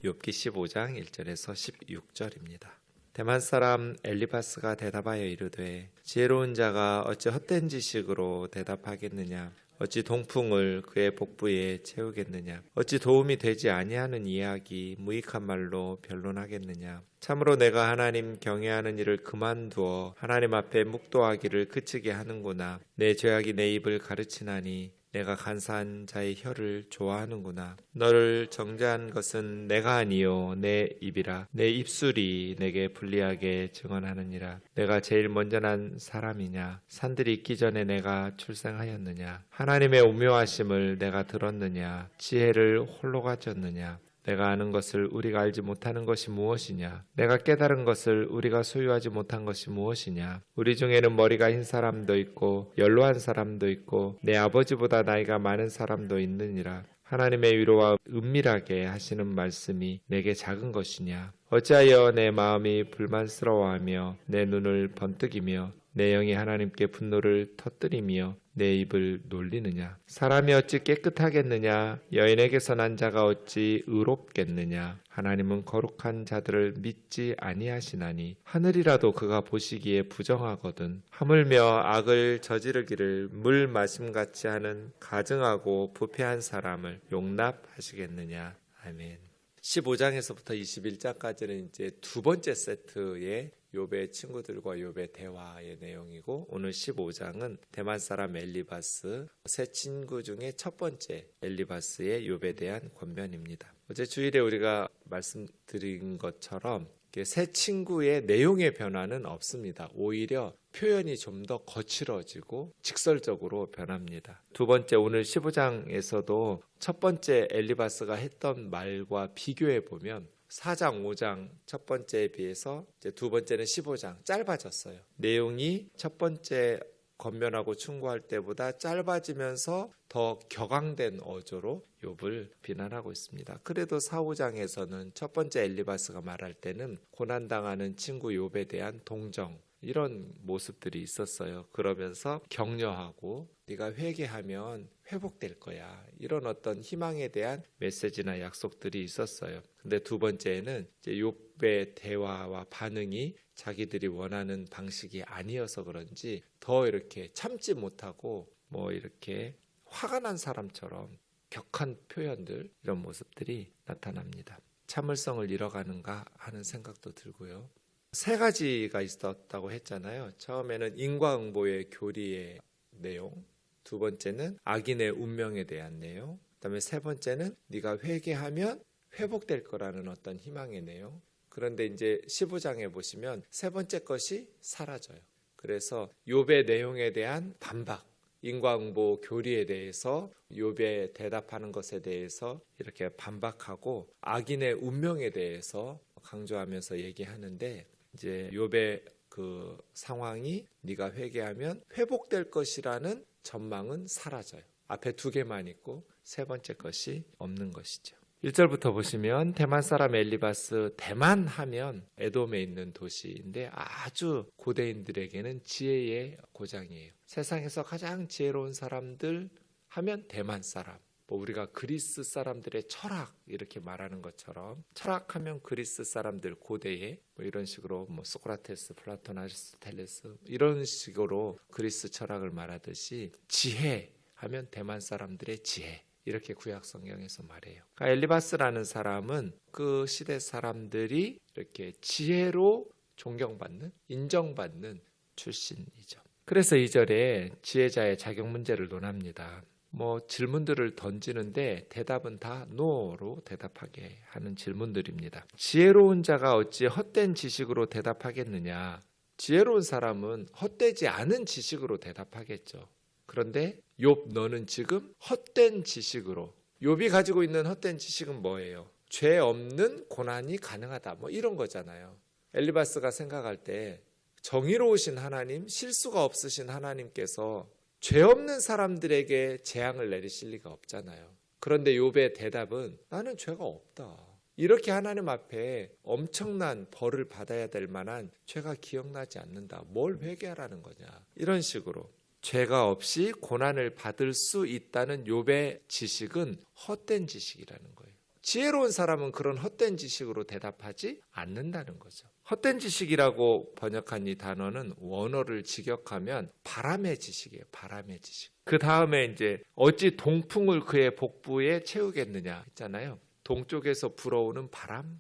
욥기 15장 1절에서 16절입니다. 대만 사람 엘리바스가 대답하여 이르되 지혜로운 자가 어찌 헛된 지식으로 대답하겠느냐. 어찌 동풍을 그의 복부에 채우겠느냐. 어찌 도움이 되지 아니하는 이야기 무익한 말로 변론하겠느냐. 참으로 내가 하나님 경외하는 일을 그만두어 하나님 앞에 묵도하기를 그치게 하는구나. 내 죄악이 내 입을 가르치나니 내가 간사한 자의 혀를 좋아하는구나. 너를 정죄한 것은 내가 아니요 내 입이라. 내 입술이 내게 불리하게 증언하느니라. 내가 제일 먼저 난 사람이냐. 산들이 있기 전에 내가 출생하였느냐. 하나님의 오묘하심을 내가 들었느냐. 지혜를 홀로 가졌느냐. 내가 아는 것을 우리가 알지 못하는 것이 무엇이냐? 내가 깨달은 것을 우리가 소유하지 못한 것이 무엇이냐? 우리 중에는 머리가 흰 사람도 있고 연로한 사람도 있고 내 아버지보다 나이가 많은 사람도 있느니라. 하나님의 위로와 은밀하게 하시는 말씀이 내게 작은 것이냐? 어찌하여 내 마음이 불만스러워하며 내 눈을 번뜩이며 내 영이 하나님께 분노를 터뜨리며 내 입을 놀리느냐? 사람이 어찌 깨끗하겠느냐? 여인에게서 난 자가 어찌 의롭겠느냐? 하나님은 거룩한 자들을 믿지 아니하시나니 하늘이라도 그가 보시기에 부정하거든. 하물며 악을 저지르기를 물 마심같이 하는 가증하고 부패한 사람을 용납하시겠느냐? 아멘. 15장에서부터 21장까지는 이제 두 번째 세트의 욥의 친구들과 욥의 대화의 내용이고, 오늘 15장은 대만 사람 엘리바스 세 친구 중에 첫 번째 엘리바스의 욥에 대한 권면입니다. 어제 주일에 우리가 말씀드린 것처럼 세 친구의 내용의 변화는 없습니다. 오히려 표현이 좀 더 거칠어지고 직설적으로 변합니다. 두 번째 오늘 15장에서도 첫 번째 엘리바스가 했던 말과 비교해 보면 4장, 5장 첫 번째에 비해서 이제 두 번째는 15장 짧아졌어요. 내용이 첫 번째 권면하고 충고할 때보다 짧아지면서 더 격앙된 어조로 욥을 비난하고 있습니다. 그래도 4, 5장에서는 첫 번째 엘리바스가 말할 때는 고난당하는 친구 욥에 대한 동정, 이런 모습들이 있었어요. 그러면서 격려하고 네가 회개하면 회복될 거야, 이런 어떤 희망에 대한 메시지나 약속들이 있었어요. 근데 두 번째는 이제 욥의 대화와 반응이 자기들이 원하는 방식이 아니어서 그런지 더 이렇게 참지 못하고 이렇게 화가 난 사람처럼 격한 표현들, 이런 모습들이 나타납니다. 참을성을 잃어가는가 하는 생각도 들고요. 세 가지가 있었다고 했잖아요. 처음에는 인과응보의 교리의 내용, 두 번째는 악인의 운명에 대한 내용, 그다음에 세 번째는 네가 회개하면 회복될 거라는 어떤 희망의 내용. 그런데 이제 15장에 보시면 세 번째 것이 사라져요. 그래서 욥의 내용에 대한 반박, 인과응보 교리에 대해서 욥의 대답하는 것에 대해서 이렇게 반박하고 악인의 운명에 대해서 강조하면서 얘기하는데, 이제 욥의 그 상황이 네가 회개하면 회복될 것이라는 전망은 사라져요. 앞에 두 개만 있고 세 번째 것이 없는 것이죠. 1절부터 보시면 대만 사람 엘리바스, 대만 하면 에돔에 있는 도시인데 아주 고대인들에게는 지혜의 고장이에요. 세상에서 가장 지혜로운 사람들 하면 대만 사람. 우리가 그리스 사람들의 철학 이렇게 말하는 것처럼 철학하면 그리스 사람들 고대에 이런 식으로 소크라테스, 플라톤, 아리스토텔레스 이런 식으로 그리스 철학을 말하듯이 지혜 하면 대만 사람들의 지혜, 이렇게 구약 성경에서 말해요. 그러니까 엘리바스라는 사람은 그 시대 사람들이 이렇게 지혜로 존경받는, 인정받는 출신이죠. 그래서 2절에 지혜자의 자격 문제를 논합니다. 질문들을 던지는데 대답은 다 no로 대답하게 하는 질문들입니다. 지혜로운 자가 어찌 헛된 지식으로 대답하겠느냐. 지혜로운 사람은 헛되지 않은 지식으로 대답하겠죠. 그런데 욥, 너는 지금 헛된 지식으로, 욥이 가지고 있는 헛된 지식은 뭐예요? 죄 없는 고난이 가능하다, 이런 거잖아요. 엘리바스가 생각할 때 정의로우신 하나님, 실수가 없으신 하나님께서 죄 없는 사람들에게 재앙을 내리실 리가 없잖아요. 그런데 욥의 대답은 나는 죄가 없다. 이렇게 하나님 앞에 엄청난 벌을 받아야 될 만한 죄가 기억나지 않는다. 뭘 회개하라는 거냐. 이런 식으로 죄가 없이 고난을 받을 수 있다는 욥의 지식은 헛된 지식이라는 거예요. 지혜로운 사람은 그런 헛된 지식으로 대답하지 않는다는 거죠. 헛된 지식이라고 번역한 이 단어는 원어를 직역하면 바람의 지식이에요. 바람의 지식. 그 다음에 이제 어찌 동풍을 그의 복부에 채우겠느냐 했잖아요. 동쪽에서 불어오는 바람.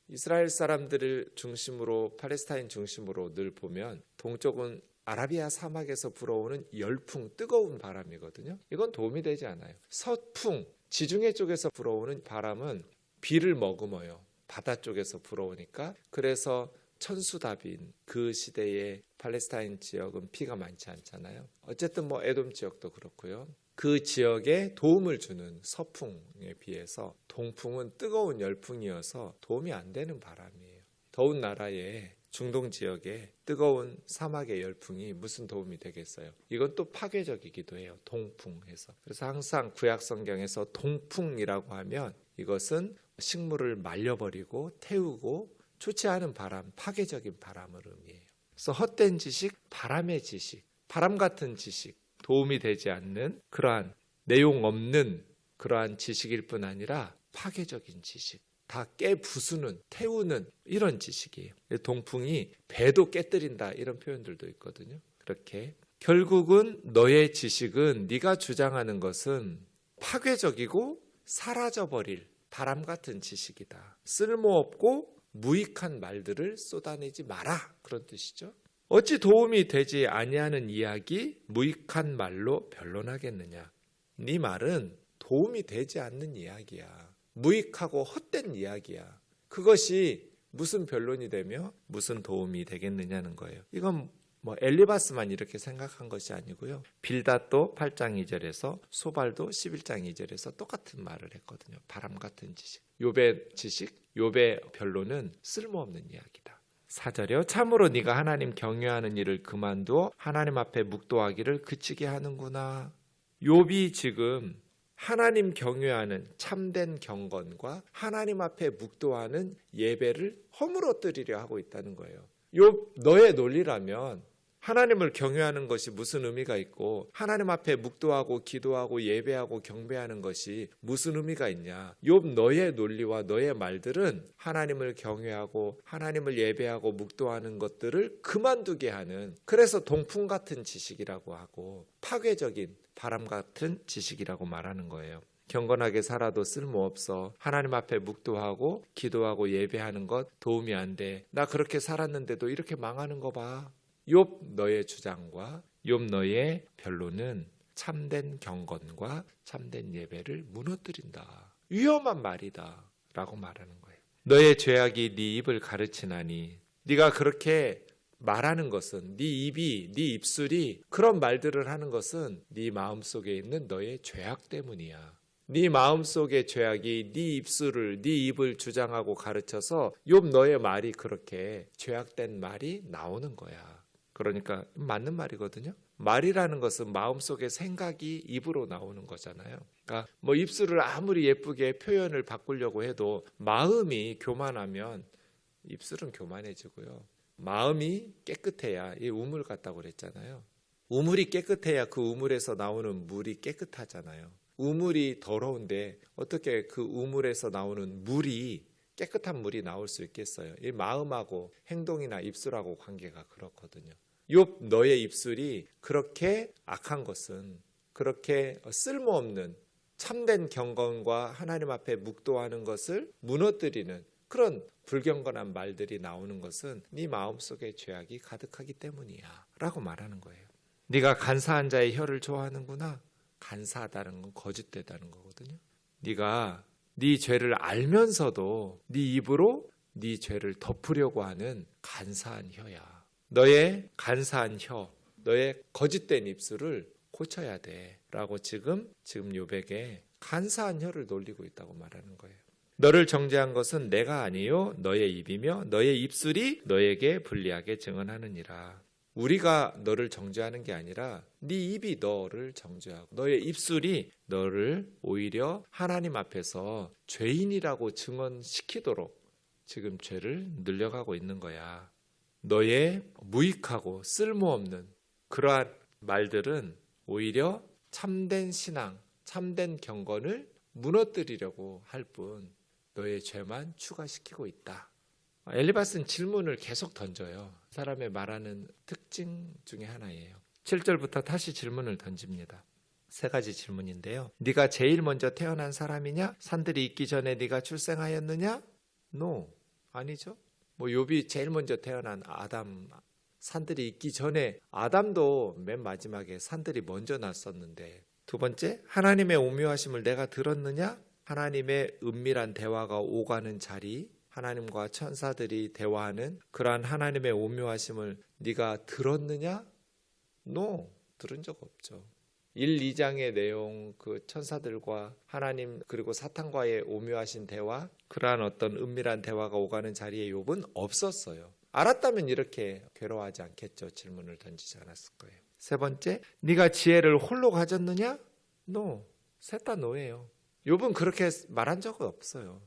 이스라엘 사람들을 중심으로 팔레스타인 중심으로 늘 보면 동쪽은 아라비아 사막에서 불어오는 열풍, 뜨거운 바람이거든요. 이건 도움이 되지 않아요. 서풍, 지중해 쪽에서 불어오는 바람은 비를 머금어요. 바다 쪽에서 불어오니까. 그래서 천수답인 그 시대의 팔레스타인 지역은 비가 많지 않잖아요. 어쨌든 뭐 에돔 지역도 그렇고요. 그 지역에 도움을 주는 서풍에 비해서 동풍은 뜨거운 열풍이어서 도움이 안 되는 바람이에요. 더운 나라에 중동 지역에 뜨거운 사막의 열풍이 무슨 도움이 되겠어요? 이건 또 파괴적이기도 해요. 동풍해서. 그래서 항상 구약 성경에서 동풍이라고 하면 이것은 식물을 말려버리고 태우고 좋지 않은 바람, 파괴적인 바람을 의미해요. 그래서 헛된 지식, 바람의 지식, 바람 같은 지식, 도움이 되지 않는 그러한 내용 없는 그러한 지식일 뿐 아니라 파괴적인 지식. 다 깨부수는, 태우는 이런 지식이에요. 동풍이 배도 깨뜨린다 이런 표현들도 있거든요. 그렇게 결국은 너의 지식은 네가 주장하는 것은 파괴적이고 사라져버릴 바람 같은 지식이다. 쓸모없고 무익한 말들을 쏟아내지 마라 그런 뜻이죠. 어찌 도움이 되지 아니하는 이야기 무익한 말로 변론하겠느냐. 네 말은 도움이 되지 않는 이야기야. 무익하고 헛된 이야기야. 그것이 무슨 변론이 되며 무슨 도움이 되겠느냐는 거예요. 이건 뭐 엘리바스만 이렇게 생각한 것이 아니고요. 빌닷도 8장 2절에서 소발도 11장 2절에서 똑같은 말을 했거든요. 바람 같은 지식. 욥의 지식, 욥의 변론은 쓸모없는 이야기다. 4절이요. 참으로 네가 하나님 경외하는 일을 그만두어 하나님 앞에 묵도하기를 그치게 하는구나. 욥이 지금 하나님 경외하는 참된 경건과 하나님 앞에 묵도하는 예배를 허물어뜨리려 하고 있다는 거예요. 욥, 너의 논리라면 하나님을 경외하는 것이 무슨 의미가 있고 하나님 앞에 묵도하고 기도하고 예배하고 경배하는 것이 무슨 의미가 있냐. 욥, 너의 논리와 너의 말들은 하나님을 경외하고 하나님을 예배하고 묵도하는 것들을 그만두게 하는, 그래서 동풍 같은 지식이라고 하고 파괴적인 바람 같은 지식이라고 말하는 거예요. 경건하게 살아도 쓸모없어. 하나님 앞에 묵도하고 기도하고 예배하는 것 도움이 안 돼. 나 그렇게 살았는데도 이렇게 망하는 거 봐. 욥 너의 주장과 욥 너의 변론은 참된 경건과 참된 예배를 무너뜨린다. 위험한 말이다 라고 말하는 거예요. 너의 죄악이 네 입을 가르치나니, 네가 그렇게 말하는 것은, 네 입이, 네 입술이 그런 말들을 하는 것은 네 마음속에 있는 너의 죄악 때문이야. 네 마음속의 죄악이 네 입술을, 네 입을 주장하고 가르쳐서 욥 너의 말이 그렇게 죄악된 말이 나오는 거야. 그러니까 맞는 말이거든요. 말이라는 것은 마음속의 생각이 입으로 나오는 거잖아요. 그러니까 뭐 입술을 아무리 예쁘게 표현을 바꾸려고 해도 마음이 교만하면 입술은 교만해지고요. 마음이 깨끗해야, 이 우물 같다고 그랬잖아요. 우물이 깨끗해야 그 우물에서 나오는 물이 깨끗하잖아요. 우물이 더러운데 어떻게 그 우물에서 나오는 물이, 깨끗한 물이 나올 수 있겠어요? 이 마음하고 행동이나 입술하고 관계가 그렇거든요. 욥 너의 입술이 그렇게 악한 것은, 그렇게 쓸모없는 참된 경건과 하나님 앞에 묵도하는 것을 무너뜨리는 그런 불경건한 말들이 나오는 것은 네 마음속에 죄악이 가득하기 때문이야 라고 말하는 거예요. 네가 간사한 자의 혀를 좋아하는구나. 간사하다는 건 거짓되다는 거거든요. 네가 네 죄를 알면서도 네 입으로 네 죄를 덮으려고 하는 간사한 혀야. 너의 간사한 혀, 너의 거짓된 입술을 고쳐야 돼 라고 지금 욥에게 간사한 혀를 놀리고 있다고 말하는 거예요. 너를 정죄한 것은 내가 아니요 너의 입이며 너의 입술이 너에게 불리하게 증언하느니라. 우리가 너를 정죄하는 게 아니라 네 입이 너를 정죄하고 너의 입술이 너를 오히려 하나님 앞에서 죄인이라고 증언시키도록 지금 죄를 늘려가고 있는 거야. 너의 무익하고 쓸모없는 그러한 말들은 오히려 참된 신앙, 참된 경건을 무너뜨리려고 할 뿐 너의 죄만 추가시키고 있다. 엘리바스는 질문을 계속 던져요. 사람의 말하는 특징 중에 하나예요. 7절부터 다시 질문을 던집니다. 세 가지 질문인데요. 네가 제일 먼저 태어난 사람이냐? 산들이 있기 전에 네가 출생하였느냐? No. 아니죠. 욥이 제일 먼저 태어난 아담, 산들이 있기 전에 아담도 맨 마지막에 산들이 먼저 났었는데, 두 번째, 하나님의 오묘하심을 내가 들었느냐? 하나님의 은밀한 대화가 오가는 자리, 하나님과 천사들이 대화하는 그러한 하나님의 오묘하심을 네가 들었느냐? No. 들은 적 없죠. 1, 2장의 내용, 그 천사들과 하나님 그리고 사탄과의 오묘하신 대화, 그러한 어떤 은밀한 대화가 오가는 자리에 욥은 없었어요. 알았다면 이렇게 괴로워하지 않겠죠. 질문을 던지지 않았을 거예요. 세 번째, 네가 지혜를 홀로 가졌느냐? No. 셋 다 노예요. 욥은 그렇게 말한 적은 없어요.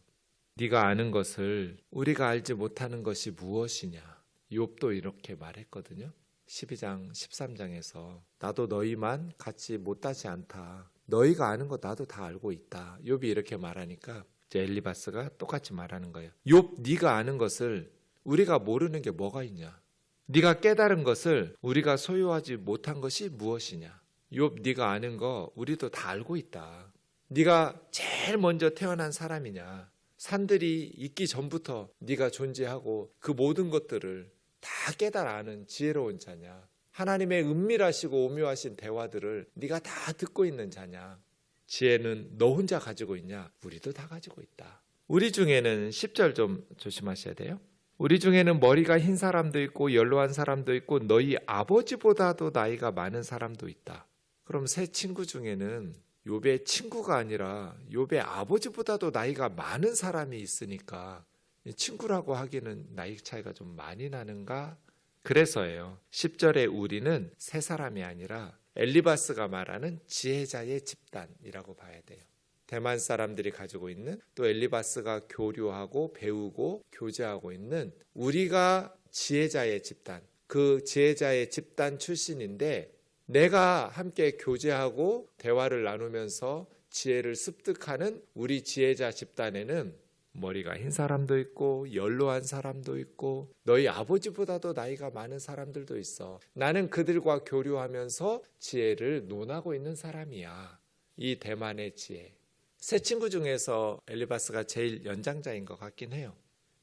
네가 아는 것을 우리가 알지 못하는 것이 무엇이냐? 욥도 이렇게 말했거든요. 12장 13장에서 나도 너희만 같이 못하지 않다. 너희가 아는 거 나도 다 알고 있다. 욥이 이렇게 말하니까 이제 엘리바스가 똑같이 말하는 거예요. 욥, 네가 아는 것을 우리가 모르는 게 뭐가 있냐? 네가 깨달은 것을 우리가 소유하지 못한 것이 무엇이냐? 욥, 네가 아는 거 우리도 다 알고 있다. 네가 제일 먼저 태어난 사람이냐? 산들이 있기 전부터 네가 존재하고 그 모든 것들을 다 깨달아 아는 지혜로운 자냐? 하나님의 은밀하시고 오묘하신 대화들을 네가 다 듣고 있는 자냐? 지혜는 너 혼자 가지고 있냐? 우리도 다 가지고 있다. 우리 중에는 10절 좀 조심하셔야 돼요. 우리 중에는 머리가 흰 사람도 있고 연로한 사람도 있고 너희 아버지보다도 나이가 많은 사람도 있다. 그럼 세 친구 중에는 욥의 친구가 아니라 욥의 아버지보다도 나이가 많은 사람이 있으니까 친구라고 하기는 나이 차이가 좀 많이 나는가? 그래서예요. 10절에 우리는 세 사람이 아니라 엘리바스가 말하는 지혜자의 집단이라고 봐야 돼요. 대만 사람들이 가지고 있는, 또 엘리바스가 교류하고 배우고 교제하고 있는 우리가 지혜자의 집단, 그 지혜자의 집단 출신인데, 내가 함께 교제하고 대화를 나누면서 지혜를 습득하는 우리 지혜자 집단에는 머리가 흰 사람도 있고 연로한 사람도 있고 너희 아버지보다도 나이가 많은 사람들도 있어. 나는 그들과 교류하면서 지혜를 논하고 있는 사람이야. 이 대만의 지혜. 세 친구 중에서 엘리바스가 제일 연장자인 것 같긴 해요.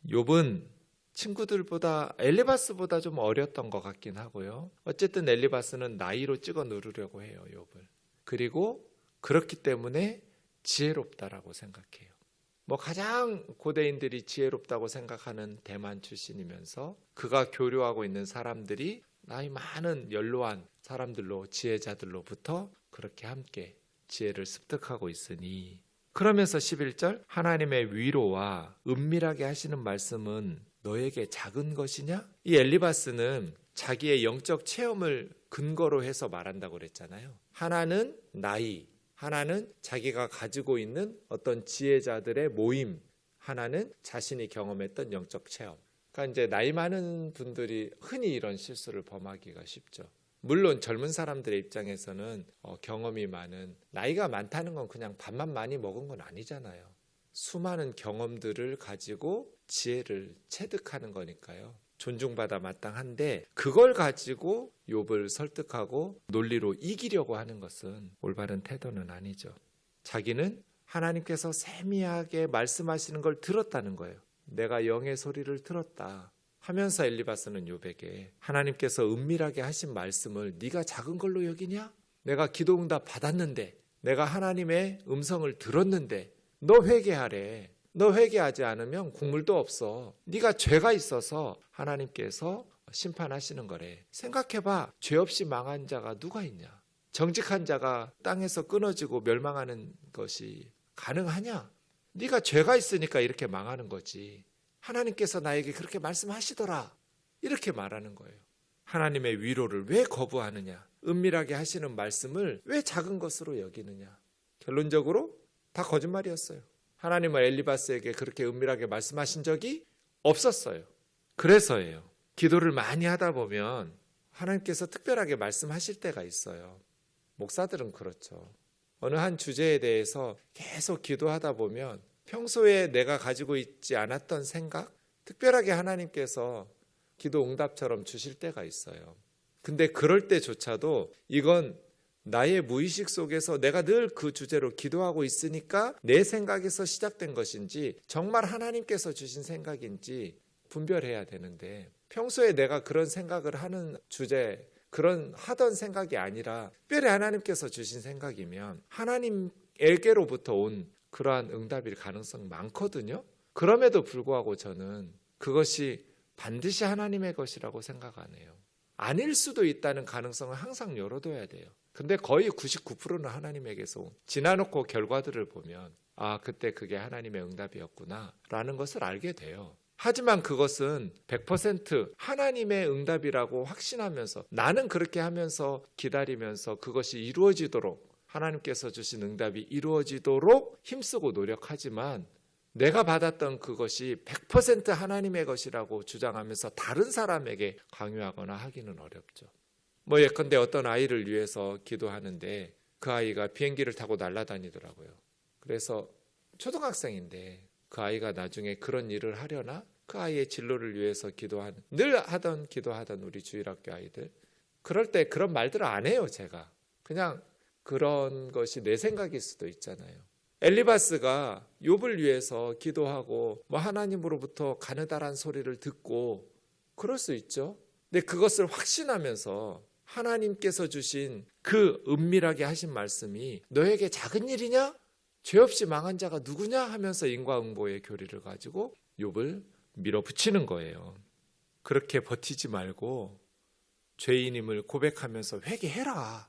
욥은 친구들보다 엘리바스보다 좀 어렸던 것 같긴 하고요. 어쨌든 엘리바스는 나이로 찍어 누르려고 해요, 욥을. 그리고 그렇기 때문에 지혜롭다라고 생각해요. 가장 고대인들이 지혜롭다고 생각하는 대만 출신이면서 그가 교류하고 있는 사람들이 나이 많은 연로한 사람들로, 지혜자들로부터 그렇게 함께 지혜를 습득하고 있으니, 그러면서 11절 하나님의 위로와 은밀하게 하시는 말씀은 너에게 작은 것이냐? 이 엘리바스는 자기의 영적 체험을 근거로 해서 말한다고 그랬잖아요. 하나는 나이, 하나는 자기가 가지고 있는 어떤 지혜자들의 모임, 하나는 자신이 경험했던 영적 체험. 그러니까 이제 나이 많은 분들이 흔히 이런 실수를 범하기가 쉽죠. 물론 젊은 사람들의 입장에서는 경험이 많은, 나이가 많다는 건 그냥 밥만 많이 먹은 건 아니잖아요. 수많은 경험들을 가지고 지혜를 체득하는 거니까요. 존중받아 마땅한데 그걸 가지고 욥을 설득하고 논리로 이기려고 하는 것은 올바른 태도는 아니죠. 자기는 하나님께서 세미하게 말씀하시는 걸 들었다는 거예요. 내가 영의 소리를 들었다 하면서 엘리바스는 욥에게 하나님께서 은밀하게 하신 말씀을 네가 작은 걸로 여기냐? 내가 기도응답 받았는데, 내가 하나님의 음성을 들었는데 너 회개하래. 너 회개하지 않으면 국물도 없어. 네가 죄가 있어서 하나님께서 심판하시는 거래. 생각해봐. 죄 없이 망한 자가 누가 있냐? 정직한 자가 땅에서 끊어지고 멸망하는 것이 가능하냐? 네가 죄가 있으니까 이렇게 망하는 거지. 하나님께서 나에게 그렇게 말씀하시더라. 이렇게 말하는 거예요. 하나님의 위로를 왜 거부하느냐? 은밀하게 하시는 말씀을 왜 작은 것으로 여기느냐? 결론적으로 다 거짓말이었어요. 하나님은 엘리바스에게 그렇게 은밀하게 말씀하신 적이 없었어요. 그래서예요. 기도를 많이 하다 보면 하나님께서 특별하게 말씀하실 때가 있어요. 목사들은 그렇죠. 어느 한 주제에 대해서 계속 기도하다 보면 평소에 내가 가지고 있지 않았던 생각, 특별하게 하나님께서 기도 응답처럼 주실 때가 있어요. 근데 그럴 때조차도 이건 나의 무의식 속에서 내가 늘 그 주제로 기도하고 있으니까 내 생각에서 시작된 것인지 정말 하나님께서 주신 생각인지 분별해야 되는데, 평소에 내가 그런 생각을 하는 주제, 그런 하던 생각이 아니라 특별히 하나님께서 주신 생각이면 하나님에게로부터 온 그러한 응답일 가능성이 많거든요. 그럼에도 불구하고 저는 그것이 반드시 하나님의 것이라고 생각 안 해요. 아닐 수도 있다는 가능성을 항상 열어둬야 돼요. 근데 거의 99%는 하나님에게서 온, 지나놓고 결과들을 보면 아, 그때 그게 하나님의 응답이었구나 라는 것을 알게 돼요. 하지만 그것은 100% 하나님의 응답이라고 확신하면서, 나는 그렇게 하면서 기다리면서 그것이 이루어지도록, 하나님께서 주신 응답이 이루어지도록 힘쓰고 노력하지만, 내가 받았던 그것이 100% 하나님의 것이라고 주장하면서 다른 사람에게 강요하거나 하기는 어렵죠. 예컨대 어떤 아이를 위해서 기도하는데 그 아이가 비행기를 타고 날아다니더라고요. 그래서 초등학생인데 그 아이가 나중에 그런 일을 하려나? 그 아이의 진로를 위해서 늘 기도하던 우리 주일학교 아이들, 그럴 때 그런 말들을 안 해요. 제가 그냥 그런 것이 내 생각일 수도 있잖아요. 엘리바스가 욥을 위해서 기도하고 하나님으로부터 가느다란 소리를 듣고 그럴 수 있죠. 근데 그것을 확신하면서 하나님께서 주신 그 은밀하게 하신 말씀이 너에게 작은 일이냐? 죄 없이 망한 자가 누구냐? 하면서 인과응보의 교리를 가지고 욥을 밀어붙이는 거예요. 그렇게 버티지 말고 죄인임을 고백하면서 회개해라,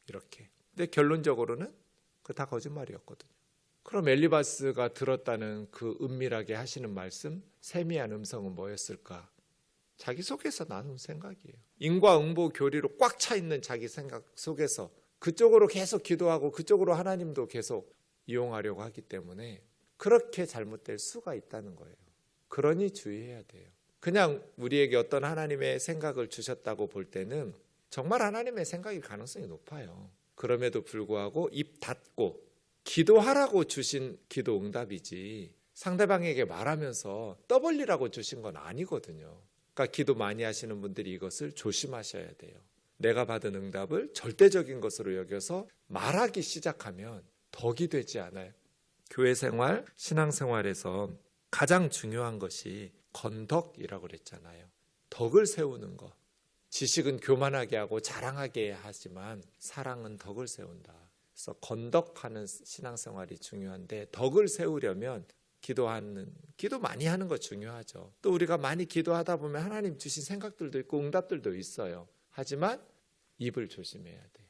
이렇게. 근데 결론적으로는 그거 다 거짓말이었거든요. 그럼 엘리바스가 들었다는 그 은밀하게 하시는 말씀, 세미한 음성은 뭐였을까? 자기 속에서 나눈 생각이에요. 인과응보 교리로 꽉 차 있는 자기 생각 속에서 그쪽으로 계속 기도하고 그쪽으로 하나님도 계속 이용하려고 하기 때문에 그렇게 잘못될 수가 있다는 거예요. 그러니 주의해야 돼요. 그냥 우리에게 어떤 하나님의 생각을 주셨다고 볼 때는 정말 하나님의 생각일 가능성이 높아요. 그럼에도 불구하고 입 닫고 기도하라고 주신 기도 응답이지 상대방에게 말하면서 떠벌리라고 주신 건 아니거든요. 그러니까 기도 많이 하시는 분들이 이것을 조심하셔야 돼요. 내가 받은 응답을 절대적인 것으로 여겨서 말하기 시작하면 덕이 되지 않아요. 교회 생활, 신앙생활에서 가장 중요한 것이 건덕이라고 그랬잖아요. 덕을 세우는 것. 지식은 교만하게 하고 자랑하게 하지만 사랑은 덕을 세운다. 그래서 건덕하는 신앙생활이 중요한데, 덕을 세우려면 기도 많이 하는 거 중요하죠. 또 우리가 많이 기도하다 보면 하나님 주신 생각들도 있고 응답들도 있어요. 하지만 입을 조심해야 돼요.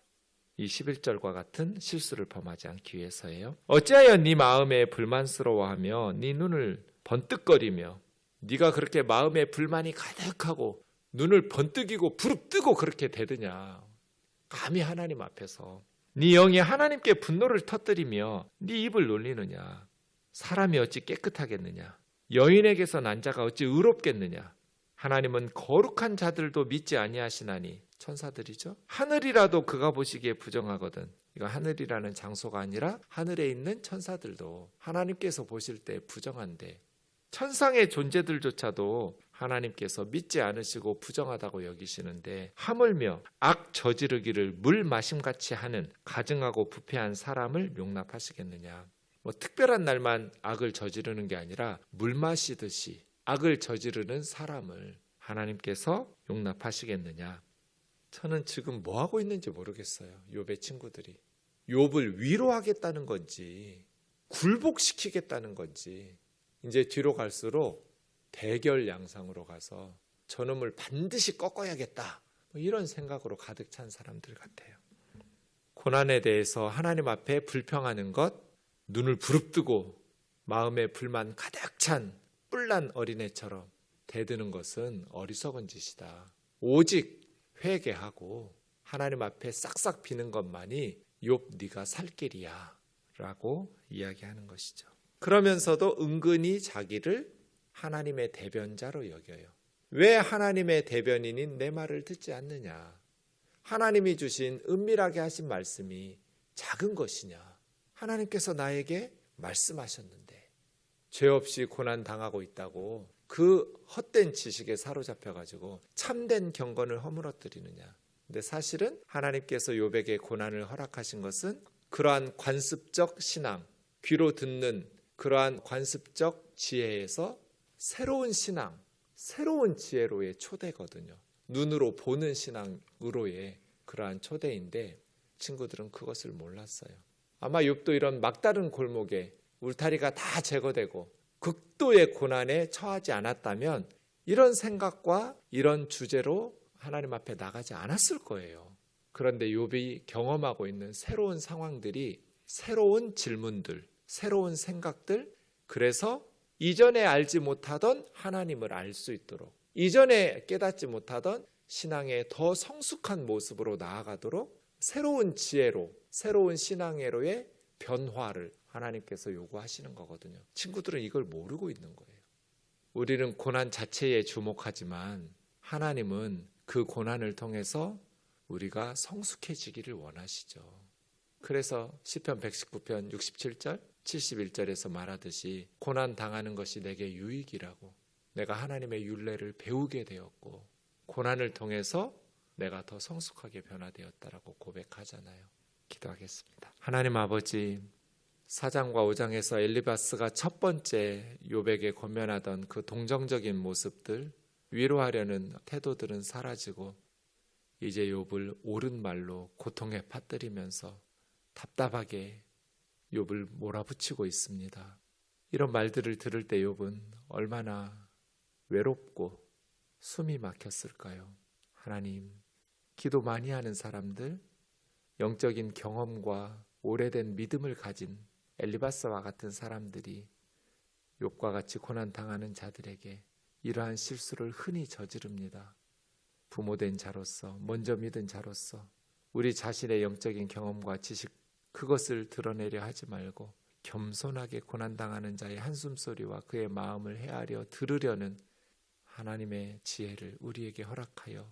이 11절과 같은 실수를 범하지 않기 위해서예요. 어찌하여 네 마음에 불만스러워하며 네 눈을 번뜩거리며, 네가 그렇게 마음에 불만이 가득하고 눈을 번뜩이고 부릅뜨고 그렇게 대드냐. 감히 하나님 앞에서 네 영이 하나님께 분노를 터뜨리며 네 입을 놀리느냐. 사람이 어찌 깨끗하겠느냐. 여인에게서 난 자가 어찌 의롭겠느냐. 하나님은 거룩한 자들도 믿지 아니하시나니. 천사들이죠. 하늘이라도 그가 보시기에 부정하거든. 이거 하늘이라는 장소가 아니라 하늘에 있는 천사들도 하나님께서 보실 때 부정한데, 천상의 존재들조차도 하나님께서 믿지 않으시고 부정하다고 여기시는데, 하물며 악 저지르기를 물 마심같이 하는 가증하고 부패한 사람을 용납하시겠느냐. 특별한 날만 악을 저지르는 게 아니라 물 마시듯이 악을 저지르는 사람을 하나님께서 용납하시겠느냐. 저는 지금 뭐 하고 있는지 모르겠어요. 욥의 친구들이 욥을 위로하겠다는 건지 굴복시키겠다는 건지, 이제 뒤로 갈수록 대결 양상으로 가서 저놈을 반드시 꺾어야겠다, 이런 생각으로 가득 찬 사람들 같아요. 고난에 대해서 하나님 앞에 불평하는 것, 눈을 부릅뜨고 마음에 불만 가득 찬 뿔난 어린애처럼 대드는 것은 어리석은 짓이다. 오직 회개하고 하나님 앞에 싹싹 비는 것만이 욥 네가 살 길이야 라고 이야기하는 것이죠. 그러면서도 은근히 자기를 하나님의 대변자로 여겨요. 왜 하나님의 대변인인 내 말을 듣지 않느냐. 하나님이 주신 은밀하게 하신 말씀이 작은 것이냐. 하나님께서 나에게 말씀하셨는데 죄 없이 고난 당하고 있다고 그 헛된 지식에 사로잡혀가지고 참된 경건을 허물어뜨리느냐. 근데 사실은 하나님께서 욥에게 고난을 허락하신 것은 그러한 관습적 신앙, 귀로 듣는 그러한 관습적 지혜에서 새로운 신앙, 새로운 지혜로의 초대거든요. 눈으로 보는 신앙으로의 그러한 초대인데 친구들은 그것을 몰랐어요. 아마 욥도 이런 막다른 골목에 울타리가 다 제거되고 극도의 고난에 처하지 않았다면 이런 생각과 이런 주제로 하나님 앞에 나가지 않았을 거예요. 그런데 욥이 경험하고 있는 새로운 상황들이 새로운 질문들, 새로운 생각들, 그래서 이전에 알지 못하던 하나님을 알 수 있도록, 이전에 깨닫지 못하던 신앙의 더 성숙한 모습으로 나아가도록 새로운 지혜로, 새로운 신앙애로의 변화를 하나님께서 요구하시는 거거든요. 친구들은 이걸 모르고 있는 거예요. 우리는 고난 자체에 주목하지만 하나님은 그 고난을 통해서 우리가 성숙해지기를 원하시죠. 그래서 시편 119편 67절 71절에서 말하듯이 고난 당하는 것이 내게 유익이라고, 내가 하나님의 율례를 배우게 되었고 고난을 통해서 내가 더 성숙하게 변화되었다라고 고백하잖아요. 기도하겠습니다. 하나님 아버지, 4장과 5장에서 엘리바스가 첫 번째 욥에게 권면하던 그 동정적인 모습들, 위로하려는 태도들은 사라지고 이제 욥을 옳은 말로 고통에 빠뜨리면서 답답하게 욥을 몰아붙이고 있습니다. 이런 말들을 들을 때 욥은 얼마나 외롭고 숨이 막혔을까요? 하나님, 기도 많이 하는 사람들, 영적인 경험과 오래된 믿음을 가진 엘리바스와 같은 사람들이 욥과 같이 고난당하는 자들에게 이러한 실수를 흔히 저지릅니다. 부모된 자로서, 먼저 믿은 자로서 우리 자신의 영적인 경험과 지식, 그것을 드러내려 하지 말고 겸손하게 고난당하는 자의 한숨소리와 그의 마음을 헤아려 들으려는 하나님의 지혜를 우리에게 허락하여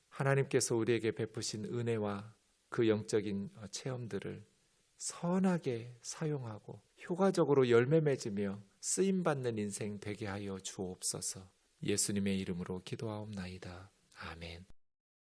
하나님께서 우리에게 베푸신 은혜와 그 영적인 체험들을 선하게 사용하고 효과적으로 열매 맺으며 쓰임받는 인생 되게 하여 주옵소서. 예수님의 이름으로 기도하옵나이다. 아멘.